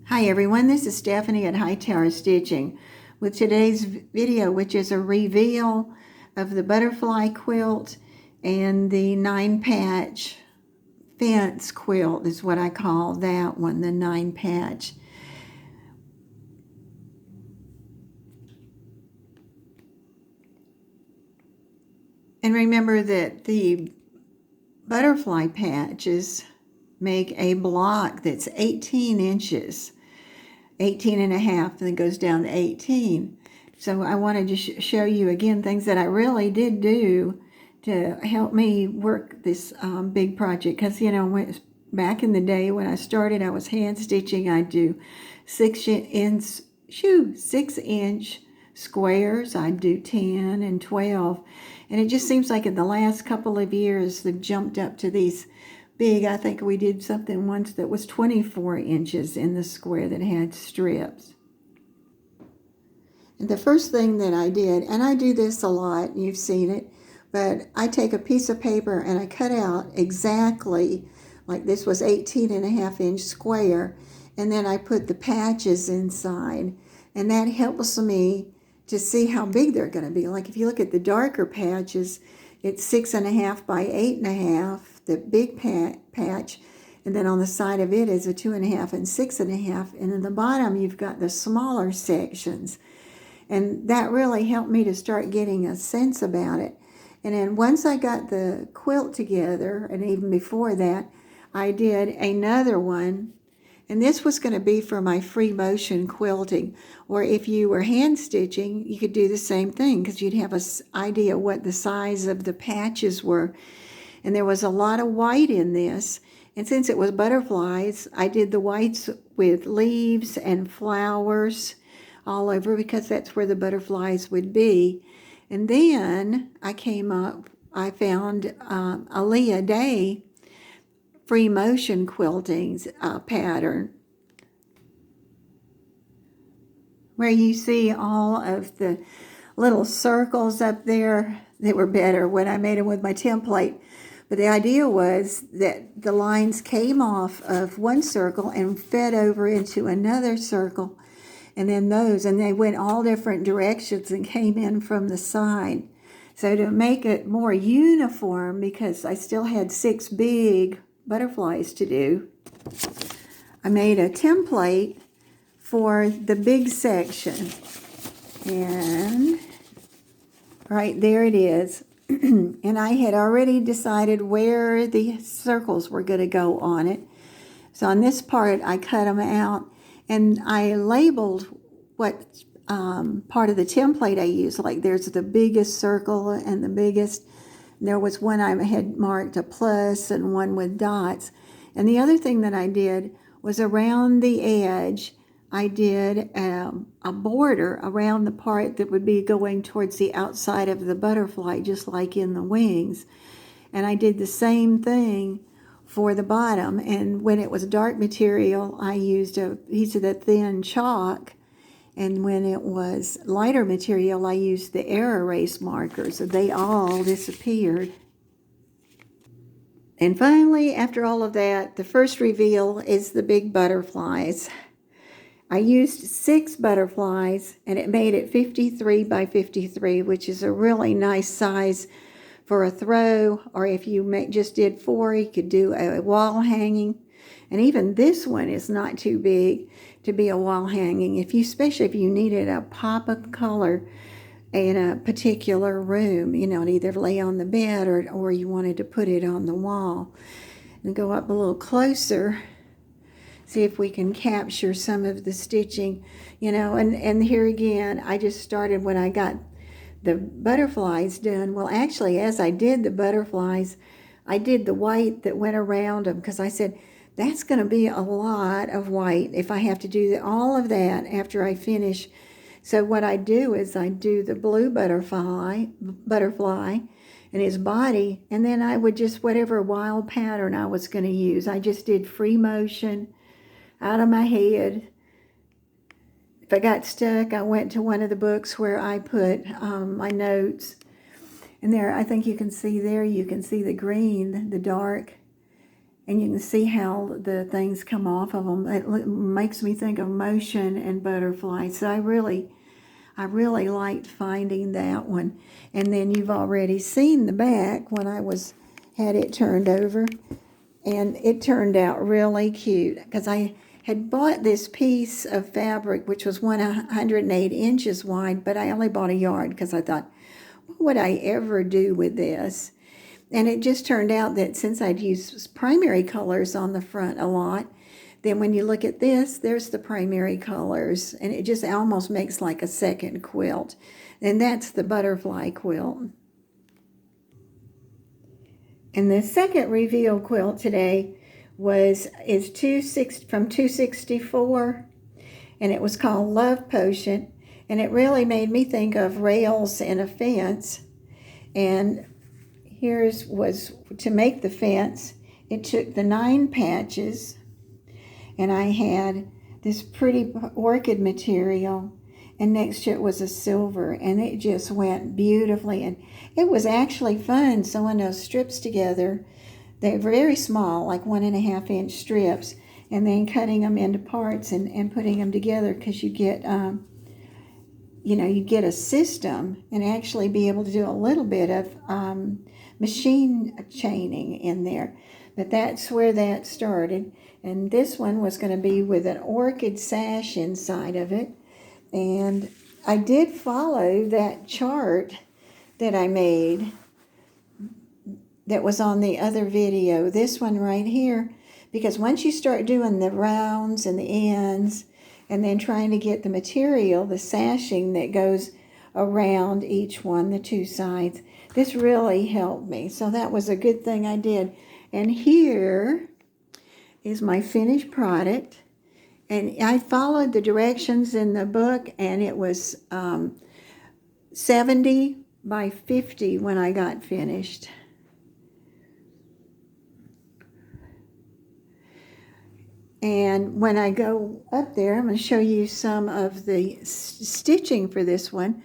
Hi everyone, this is Stephanie at Hightower Stitching with today's video, which is a reveal of the butterfly quilt and the 9-patch fence quilt is what I call that one, the 9-patch. And remember that the butterfly patches make a block that's 18 inches. 18 and a half, and it goes down to 18. So I wanted to show you again things that I really did do to help me work this big project. Because, you know, back in the day when I started, I was hand stitching. I'd do 6-inch squares. I'd do 10 and 12. And it just seems like in the last couple of years, they've jumped up to these big. I think we did something once that was 24 inches in the square that had strips. And the first thing that I did, and I do this a lot, you've seen it, but I take a piece of paper and I cut out exactly, like this was 18 and a half inch square, and then I put the patches inside, and that helps me to see how big they're going to be. Like if you look at the darker patches, it's 6.5 by 8.5, the big patch, and then on the side of it is a 2.5 and 6.5, and in the bottom you've got the smaller sections. And that really helped me to start getting a sense about it. And then once I got the quilt together, and even before that, I did another one. And this was going to be for my free motion quilting. Or if you were hand stitching, you could do the same thing because you'd have an idea what the size of the patches were. And there was a lot of white in this. And since it was butterflies, I did the whites with leaves and flowers all over because that's where the butterflies would be. And then I found a Leah Day free motion quilting's pattern, where you see all of the little circles up there. They were better when I made them with my template. But the idea was that the lines came off of one circle and fed over into another circle. And then they went all different directions and came in from the side. So to make it more uniform, because I still had 6 big butterflies to do, I made a template for the big section. And right there it is. And I had already decided where the circles were going to go on it. So on this part, I cut them out, and I labeled what part of the template I used. Like there's the biggest circle and the biggest. There was one I had marked a plus and one with dots. And the other thing that I did was around the edge, I did a border around the part that would be going towards the outside of the butterfly, just like in the wings. And I did the same thing for the bottom. And when it was dark material, I used a piece of the thin chalk. And when it was lighter material, I used the air erase markers. So they all disappeared. And finally, after all of that, the first reveal is the big butterflies. I used 6 butterflies, and it made it 53 by 53, which is a really nice size for a throw, or if you just did 4, you could do a wall hanging. And even this one is not too big to be a wall hanging, especially if you needed a pop of color in a particular room, you know, to either lay on the bed or you wanted to put it on the wall. And go up a little closer. See if we can capture some of the stitching, you know, and here again, I just started when I got the butterflies done. Well, actually, as I did the butterflies, I did the white that went around them because I said, that's going to be a lot of white if I have to do all of that after I finish. So what I do is I do the blue butterfly and his body, and then I would just, whatever wild pattern I was going to use, I just did free motion out of my head. If I got stuck, I went to one of the books where I put my notes. And there, I think you can see there, you can see the green, the dark. And you can see how the things come off of them. It makes me think of motion and butterflies. So I really liked finding that one. And then you've already seen the back when I had it turned over. And it turned out really cute because I had bought this piece of fabric, which was 108 inches wide, but I only bought a yard because I thought, what would I ever do with this? And it just turned out that since I'd used primary colors on the front a lot, then when you look at this, there's the primary colors, and it just almost makes like a second quilt. And that's the butterfly quilt. And the second reveal quilt today is from 264, and it was called Love Potion, and it really made me think of rails and a fence. And here's was to make the fence. It took the 9 patches, and I had this pretty orchid material, and next to it was a silver, and it just went beautifully. And it was actually fun sewing those strips together. They're very small, like 1.5 inch strips, and then cutting them into parts and putting them together, because you get you get a system and actually be able to do a little bit of machine chaining in there. But that's where that started. And this one was going to be with an orchid sash inside of it. And I did follow that chart that I made that was on the other video, this one right here, because once you start doing the rounds and the ends and then trying to get the material, the sashing that goes around each one, the 2 sides, this really helped me. So that was a good thing I did. And here is my finished product. And I followed the directions in the book, and it was 70 by 50 when I got finished. And when I go up there, I'm going to show you some of the stitching for this one.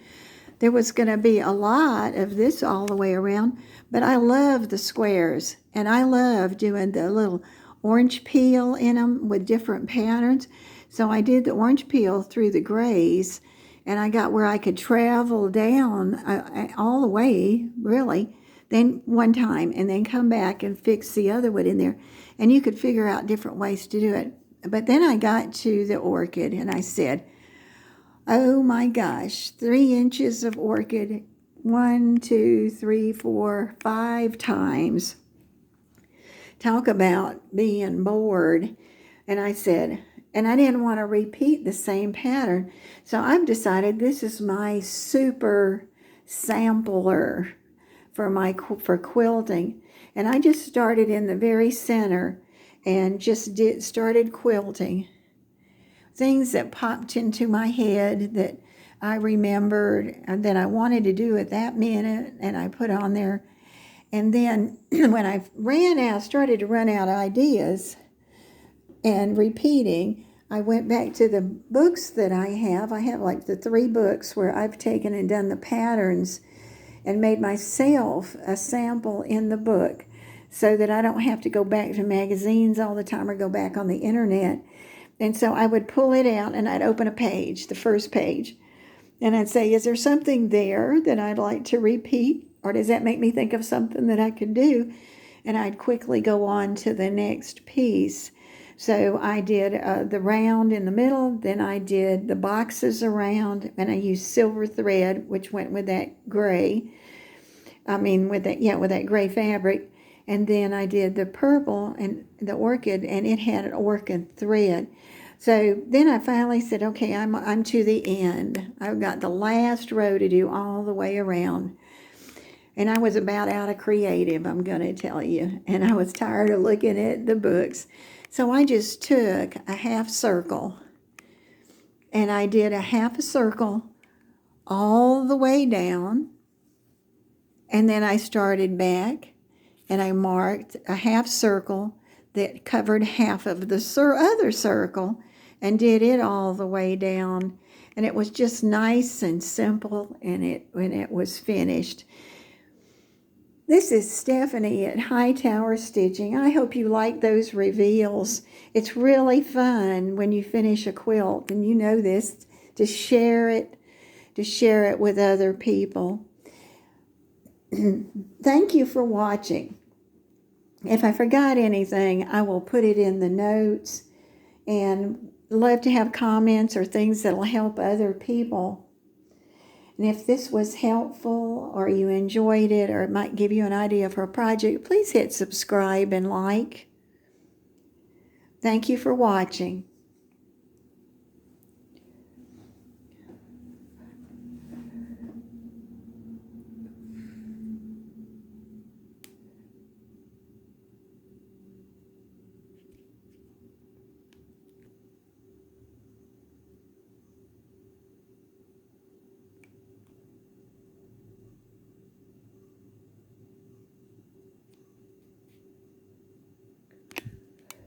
There was going to be a lot of this all the way around, but I love the squares, and I love doing the little orange peel in them with different patterns. So I did the orange peel through the grays, and I got where I could travel down all the way, really, then one time, and then come back and fix the other one in there. And you could figure out different ways to do it. But then I got to the orchid, and I said, oh my gosh, 3 inches of orchid, 1, 2, 3, 4, 5 times. Talk about being bored. And I said, and I didn't want to repeat the same pattern. So I've decided this is my super sampler for quilting. And I just started in the very center and just started quilting. Things that popped into my head that I remembered and that I wanted to do at that minute, and I put on there. And then when I started to run out of ideas and repeating, I went back to the books that I have. I have like the 3 books where I've taken and done the patterns and made myself a sample in the book so that I don't have to go back to magazines all the time or go back on the internet. And so I would pull it out and I'd open a page, the first page, and I'd say, is there something there that I'd like to repeat? Or does that make me think of something that I could do? And I'd quickly go on to the next piece. So I did the round in the middle, then I did the boxes around, and I used silver thread, which went with that gray. With that gray fabric. And then I did the purple and the orchid, and it had an orchid thread. So then I finally said, okay, I'm to the end. I've got the last row to do all the way around. And I was about out of creative, I'm going to tell you. And I was tired of looking at the books. So I just took a half circle, and I did a half a circle all the way down. And then I started back, and I marked a half circle that covered half of the other circle and did it all the way down. And it was just nice and simple, and it when it was finished. This is Stephanie at Hightower Stitching. I hope you like those reveals. It's really fun when you finish a quilt, and you know this, to share it with other people. Thank you for watching. If I forgot anything, I will put it in the notes, and love to have comments or things that will help other people. And if this was helpful or you enjoyed it or it might give you an idea for a project, please hit subscribe and like. Thank you for watching.